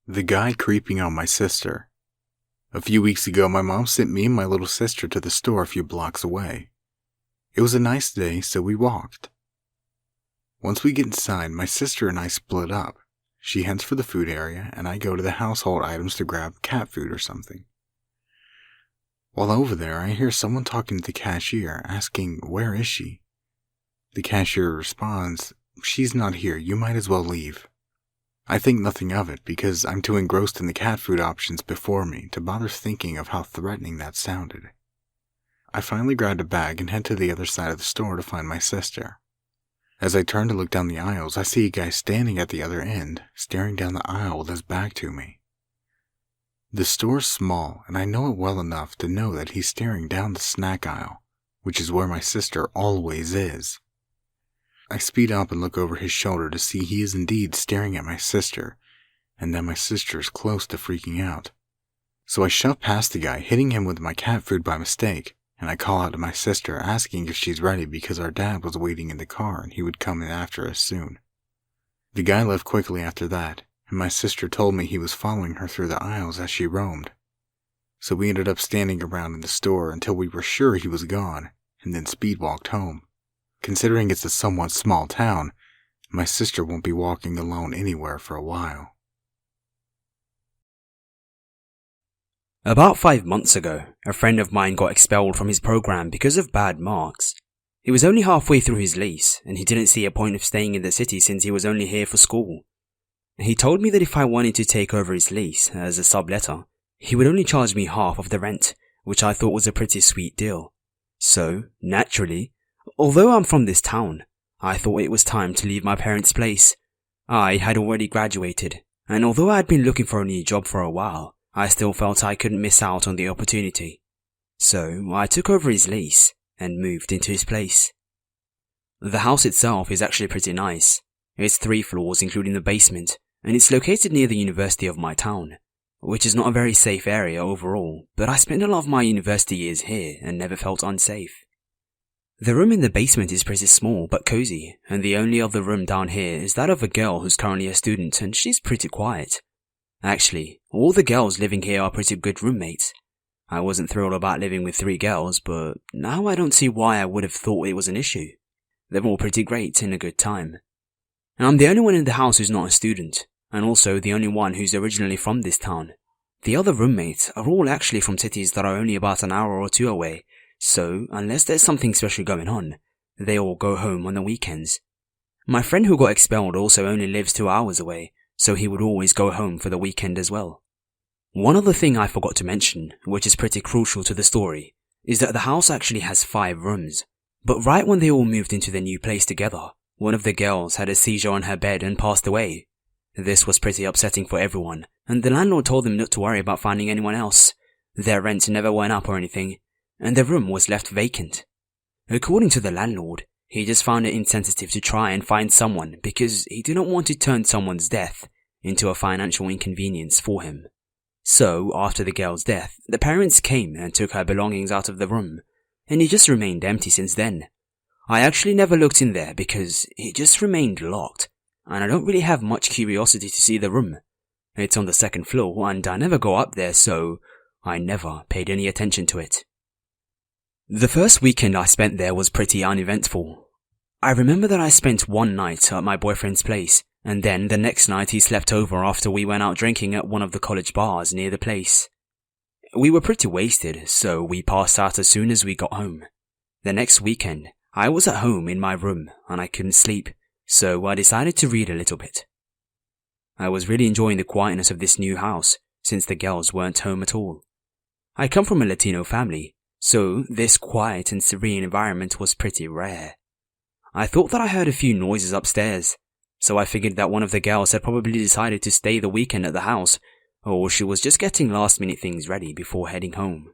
The guy creeping on my sister. A few weeks ago, my mom sent me and my little sister to the store a few blocks away. It was a nice day, so we walked. Once we get inside, my sister and I split up. She heads for the food area, and I go to the household items to grab cat food or something. While over there, I hear someone talking to the cashier, asking, "Where is she?" The cashier responds, "She's not here, you might as well leave." I think nothing of it because I'm too engrossed in the cat food options before me to bother thinking of how threatening that sounded. I finally grabbed a bag and head to the other side of the store to find my sister. As I turn to look down the aisles, I see a guy standing at the other end, staring down the aisle with his back to me. The store's small, and I know it well enough to know that he's staring down the snack aisle, which is where my sister always is. I speed up and look over his shoulder to see he is indeed staring at my sister, and that my sister is close to freaking out. So I shove past the guy, hitting him with my cat food by mistake, and I call out to my sister, asking if she's ready because our dad was waiting in the car and he would come in after us soon. The guy left quickly after that, and my sister told me he was following her through the aisles as she roamed. So we ended up standing around in the store until we were sure he was gone, and then speed walked home. Considering it's a somewhat small town, my sister won't be walking alone anywhere for a while. About 5 months ago, a friend of mine got expelled from his program because of bad marks. He was only halfway through his lease, and he didn't see a point of staying in the city since he was only here for school. He told me that if I wanted to take over his lease as a subletter, he would only charge me half of the rent, which I thought was a pretty sweet deal. So, naturally, although I'm from this town, I thought it was time to leave my parents' place. I had already graduated, and although I had been looking for a new job for a while, I still felt I couldn't miss out on the opportunity. So I took over his lease and moved into his place. The house itself is actually pretty nice. It's 3 floors including the basement, and it's located near the university of my town, which is not a very safe area overall, but I spent a lot of my university years here and never felt unsafe. The room in the basement is pretty small but cozy, and the only other room down here is that of a girl who's currently a student, and she's pretty quiet. Actually, all the girls living here are pretty good roommates. I wasn't thrilled about living with 3 girls, but now I don't see why I would have thought it was an issue. They're all pretty great and a good time. And I'm the only one in the house who's not a student, and also the only one who's originally from this town. The other roommates are all actually from cities that are only about an hour or 2 away, so unless there's something special going on, they all go home on the weekends. My friend who got expelled also only lives 2 hours away, so he would always go home for the weekend as well. One other thing I forgot to mention, which is pretty crucial to the story, is that the house actually has 5 rooms. But right when they all moved into their new place together, one of the girls had a seizure on her bed and passed away. This was pretty upsetting for everyone, and the landlord told them not to worry about finding anyone else. Their rent never went up or anything, and the room was left vacant. According to the landlord, he just found it insensitive to try and find someone because he didn't want to turn someone's death into a financial inconvenience for him. So, after the girl's death, the parents came and took her belongings out of the room, and it just remained empty since then. I actually never looked in there because it just remained locked, and I don't really have much curiosity to see the room. It's on the 2nd floor, and I never go up there, so I never paid any attention to it. The first weekend I spent there was pretty uneventful. I remember that I spent one night at my boyfriend's place, and then the next night he slept over after we went out drinking at one of the college bars near the place. We were pretty wasted, so we passed out as soon as we got home. The next weekend, I was at home in my room and I couldn't sleep, so I decided to read a little bit. I was really enjoying the quietness of this new house, since the girls weren't home at all. I come from a Latino family, so this quiet and serene environment was pretty rare. I thought that I heard a few noises upstairs, so I figured that one of the girls had probably decided to stay the weekend at the house, or she was just getting last-minute things ready before heading home.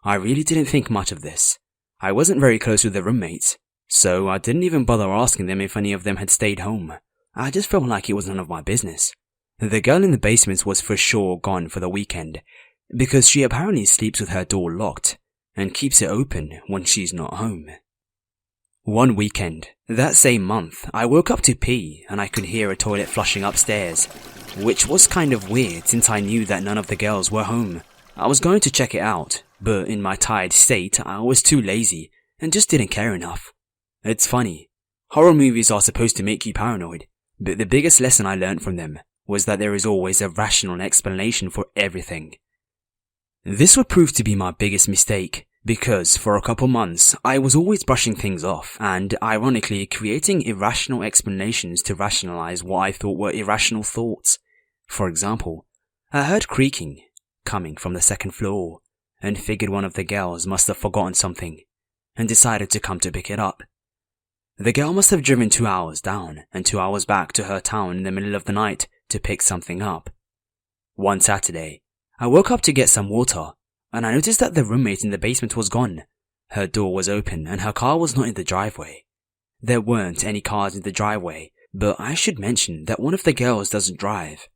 I really didn't think much of this. I wasn't very close with the roommates, so I didn't even bother asking them if any of them had stayed home. I just felt like it was none of my business. The girl in the basement was for sure gone for the weekend, because she apparently sleeps with her door locked and keeps it open when she's not home. One weekend, that same month, I woke up to pee and I could hear a toilet flushing upstairs, which was kind of weird since I knew that none of the girls were home. I was going to check it out, but in my tired state, I was too lazy and just didn't care enough. It's funny, horror movies are supposed to make you paranoid, but the biggest lesson I learned from them was that there is always a rational explanation for everything. This would prove to be my biggest mistake, because for a couple months I was always brushing things off and ironically creating irrational explanations to rationalize what I thought were irrational thoughts. For example, I heard creaking coming from the second floor and figured one of the girls must have forgotten something and decided to come to pick it up. The girl must have driven 2 hours down and 2 hours back to her town in the middle of the night to pick something up. One Saturday, I woke up to get some water and I noticed that the roommate in the basement was gone. Her door was open and her car was not in the driveway. There weren't any cars in the driveway, but I should mention that one of the girls doesn't drive.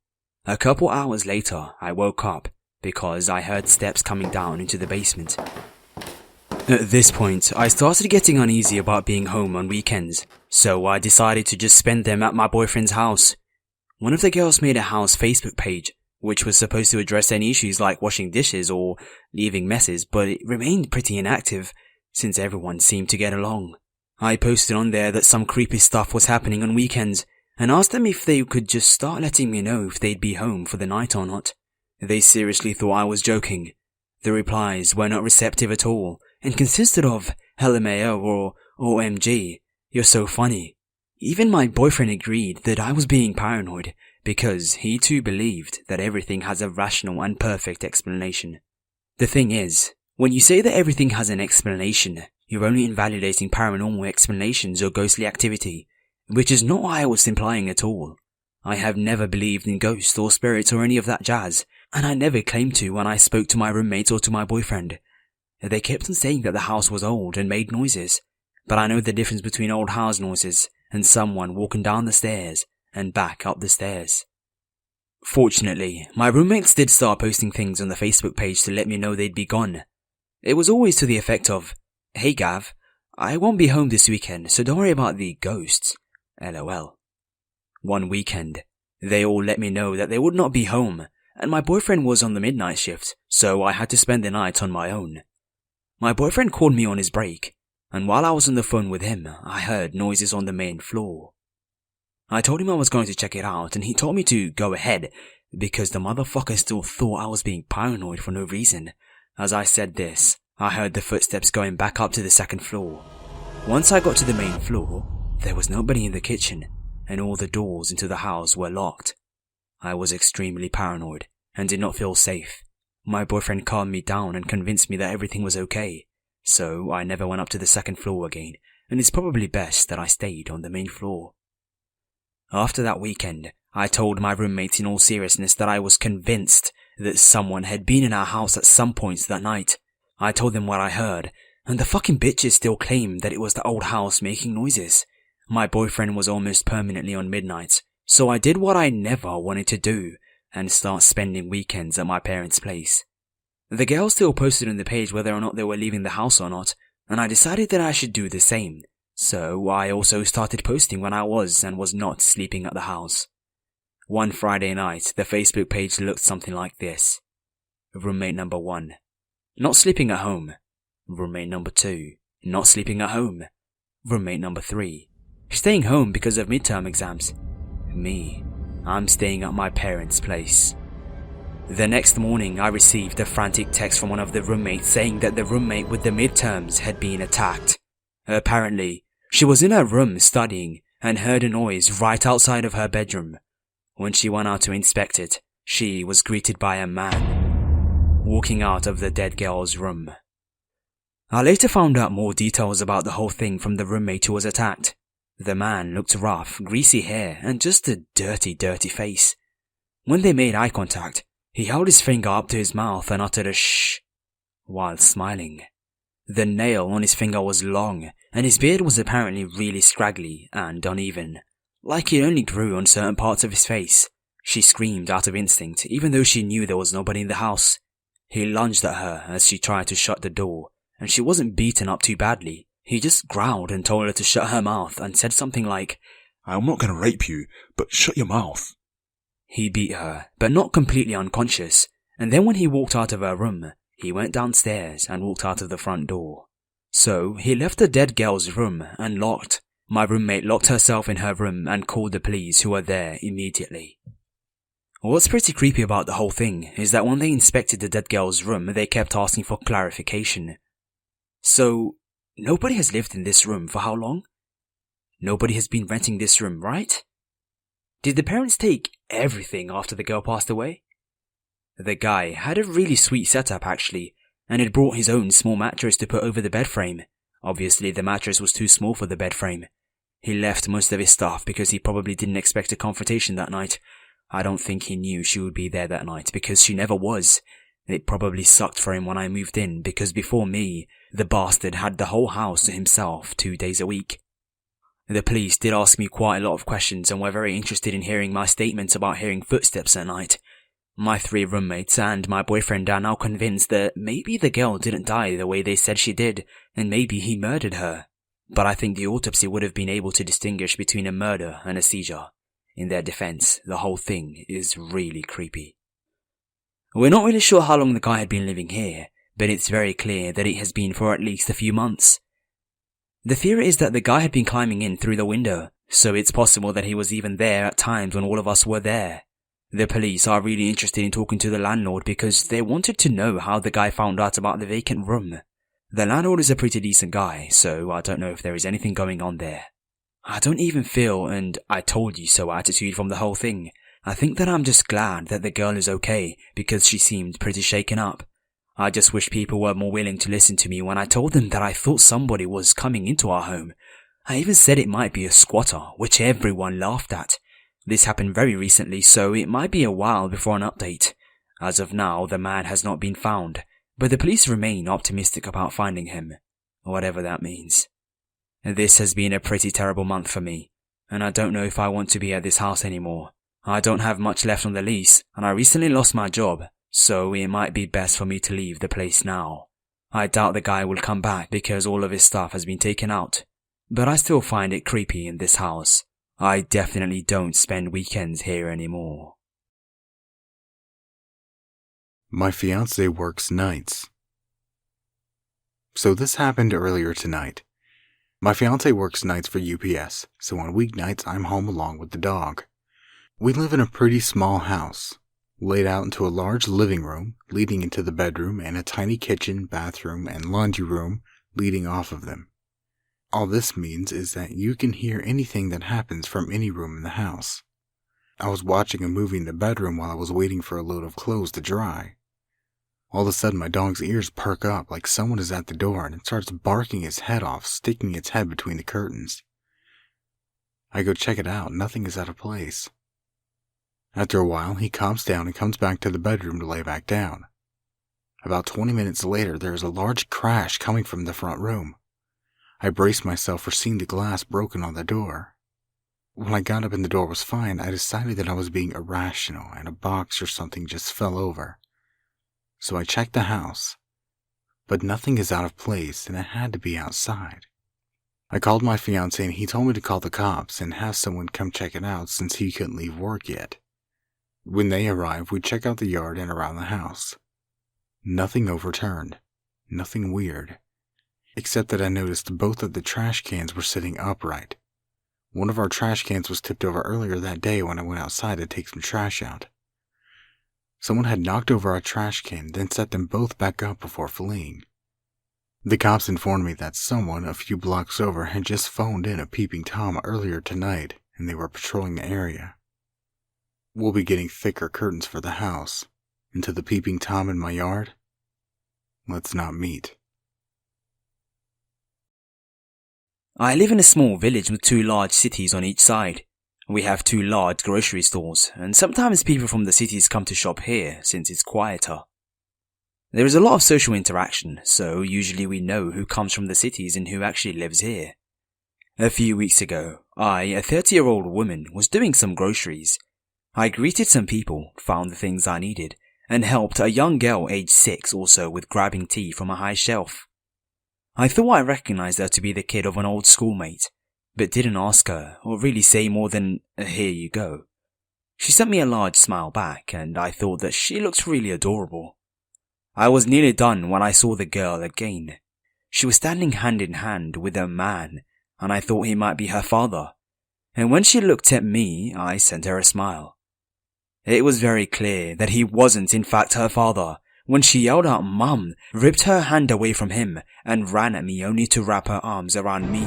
A couple hours later, I woke up because I heard steps coming down into the basement. At this point, I started getting uneasy about being home on weekends, so I decided to just spend them at my boyfriend's house. One of the girls made a house Facebook page, which was supposed to address any issues like washing dishes or leaving messes, but it remained pretty inactive since everyone seemed to get along. I posted on there that some creepy stuff was happening on weekends and asked them if they could just start letting me know if they'd be home for the night or not. They seriously thought I was joking. The replies were not receptive at all and consisted of LMAO or OMG, you're so funny. Even my boyfriend agreed that I was being paranoid because he too believed that everything has a rational and perfect explanation. The thing is, when you say that everything has an explanation, you're only invalidating paranormal explanations or ghostly activity, which is not what I was implying at all. I have never believed in ghosts or spirits or any of that jazz, and I never claimed to when I spoke to my roommates or to my boyfriend. They kept on saying that the house was old and made noises, but I know the difference between old house noises and someone walking down the stairs and back up the stairs. Fortunately, my roommates did start posting things on the Facebook page to let me know they'd be gone. It was always to the effect of, "Hey Gav, I won't be home this weekend, so don't worry about the ghosts, LOL. One weekend, they all let me know that they would not be home, and my boyfriend was on the midnight shift, so I had to spend the night on my own. My boyfriend called me on his break, and while I was on the phone with him, I heard noises on the main floor. I told him I was going to check it out, and he told me to go ahead, because the motherfucker still thought I was being paranoid for no reason. As I said this, I heard the footsteps going back up to the second floor. Once I got to the main floor, there was nobody in the kitchen, and all the doors into the house were locked. I was extremely paranoid, and did not feel safe. My boyfriend calmed me down and convinced me that everything was okay, so I never went up to the second floor again, and it's probably best that I stayed on the main floor. After that weekend, I told my roommates in all seriousness that I was convinced that someone had been in our house at some point that night. I told them what I heard, and the fucking bitches still claimed that it was the old house making noises. My boyfriend was almost permanently on midnights, so I did what I never wanted to do, and start spending weekends at my parents' place. The girls still posted on the page whether or not they were leaving the house or not, and I decided that I should do the same. So I also started posting when I was and was not sleeping at the house. One Friday night, the Facebook page looked something like this. Roommate number 1, not sleeping at home. Roommate number 2, not sleeping at home. Roommate number 3, staying home because of midterm exams. Me, I'm staying at my parents' place. The next morning, I received a frantic text from one of the roommates saying that the roommate with the midterms had been attacked. Apparently, she was in her room studying and heard a noise right outside of her bedroom. When she went out to inspect it, she was greeted by a man walking out of the dead girl's room. I later found out more details about the whole thing from the roommate who was attacked. The man looked rough, greasy hair, and just a dirty, dirty face. When they made eye contact, he held his finger up to his mouth and uttered a shh while smiling. The nail on his finger was long, and his beard was apparently really scraggly and uneven, like it only grew on certain parts of his face. She screamed out of instinct, even though she knew there was nobody in the house. He lunged at her as she tried to shut the door, and she wasn't beaten up too badly. He just growled and told her to shut her mouth and said something like, "I'm not gonna rape you, but shut your mouth." He beat her, but not completely unconscious, and then when he walked out of her room, he went downstairs and walked out of the front door. So he left the dead girl's room and locked. My roommate locked herself in her room and called the police, who were there immediately. What's pretty creepy about the whole thing is that when they inspected the dead girl's room, they kept asking for clarification. So, nobody has lived in this room for how long? Nobody has been renting this room, right? Did the parents take everything after the girl passed away? The guy had a really sweet setup actually, and had brought his own small mattress to put over the bed frame. Obviously the mattress was too small for the bed frame. He left most of his stuff because he probably didn't expect a confrontation that night. I don't think he knew she would be there that night because she never was. It probably sucked for him when I moved in because before me, the bastard had the whole house to himself 2 days a week. The police did ask me quite a lot of questions and were very interested in hearing my statements about hearing footsteps at night. My 3 roommates and my boyfriend are now convinced that maybe the girl didn't die the way they said she did, and maybe he murdered her. But I think the autopsy would have been able to distinguish between a murder and a seizure. In their defense, the whole thing is really creepy. We're not really sure how long the guy had been living here, but it's very clear that it has been for at least a few months. The theory is that the guy had been climbing in through the window, so it's possible that he was even there at times when all of us were there. The police are really interested in talking to the landlord because they wanted to know how the guy found out about the vacant room. The landlord is a pretty decent guy, so I don't know if there is anything going on there. I don't even feel an "I told you so" attitude from the whole thing. I think that I'm just glad that the girl is okay because she seemed pretty shaken up. I just wish people were more willing to listen to me when I told them that I thought somebody was coming into our home. I even said it might be a squatter, which everyone laughed at. This happened very recently, so it might be a while before an update. As of now, the man has not been found, but the police remain optimistic about finding him, whatever that means. This has been a pretty terrible month for me, and I don't know if I want to be at this house anymore. I don't have much left on the lease, and I recently lost my job, so it might be best for me to leave the place now. I doubt the guy will come back because all of his stuff has been taken out, but I still find it creepy in this house. I definitely don't spend weekends here anymore. My fiancé works nights. So this happened earlier tonight. My fiancé works nights for UPS, so on weeknights I'm home along with the dog. We live in a pretty small house, laid out into a large living room leading into the bedroom and a tiny kitchen, bathroom, and laundry room leading off of them. All this means is that you can hear anything that happens from any room in the house. I was watching a movie in the bedroom while I was waiting for a load of clothes to dry. All of a sudden my dog's ears perk up like someone is at the door and it starts barking its head off, sticking its head between the curtains. I go check it out, nothing is out of place. After a while, he calms down and comes back to the bedroom to lay back down. About 20 minutes later, there is a large crash coming from the front room. I braced myself for seeing the glass broken on the door. When I got up and the door was fine, I decided that I was being irrational and a box or something just fell over. So I checked the house, but nothing is out of place and it had to be outside. I called my fiancé and he told me to call the cops and have someone come check it out since he couldn't leave work yet. When they arrived, we check out the yard and around the house. Nothing overturned, nothing weird, except that I noticed both of the trash cans were sitting upright. One of our trash cans was tipped over earlier that day when I went outside to take some trash out. Someone had knocked over our trash can, then set them both back up before fleeing. The cops informed me that someone a few blocks over had just phoned in a peeping Tom earlier tonight and they were patrolling the area. We'll be getting thicker curtains for the house. And to the peeping Tom in my yard, let's not meet. I live in a small village with 2 large cities on each side. We have 2 large grocery stores, and sometimes people from the cities come to shop here since it's quieter. There is a lot of social interaction, so usually we know who comes from the cities and who actually lives here. A few weeks ago, I, a 30-year-old woman, was doing some groceries. I greeted some people, found the things I needed, and helped a young girl aged 6 also with grabbing tea from a high shelf. I thought I recognized her to be the kid of an old schoolmate, but didn't ask her or really say more than, "Here you go." She sent me a large smile back, and I thought that she looked really adorable. I was nearly done when I saw the girl again. She was standing hand in hand with a man, and I thought he might be her father. And when she looked at me, I sent her a smile. It was very clear that he wasn't in fact her father when she yelled out "Mum," ripped her hand away from him, and ran at me only to wrap her arms around me.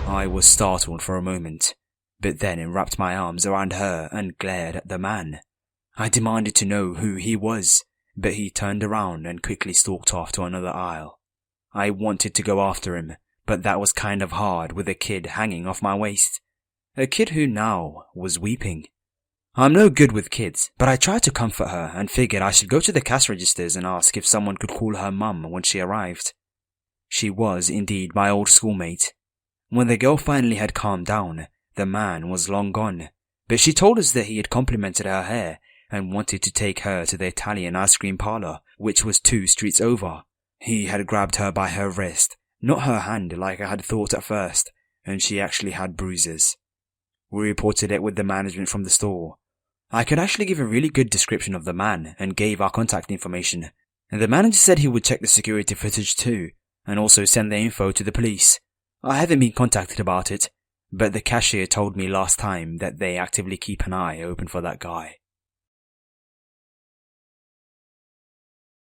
I was startled for a moment, but then wrapped my arms around her and glared at the man. I demanded to know who he was, but he turned around and quickly stalked off to another aisle. I wanted to go after him, but that was kind of hard with a kid hanging off my waist. A kid who now was weeping. I'm no good with kids, but I tried to comfort her and figured I should go to the cash registers and ask if someone could call her mum when she arrived. She was indeed my old schoolmate. When the girl finally had calmed down, the man was long gone, but she told us that he had complimented her hair and wanted to take her to the Italian ice cream parlor, which was 2 streets over. He had grabbed her by her wrist, not her hand like I had thought at first, and she actually had bruises. We reported it with the management from the store. I could actually give a really good description of the man and gave our contact information. And the manager said he would check the security footage too, and also send the info to the police. I haven't been contacted about it, but the cashier told me last time that they actively keep an eye open for that guy.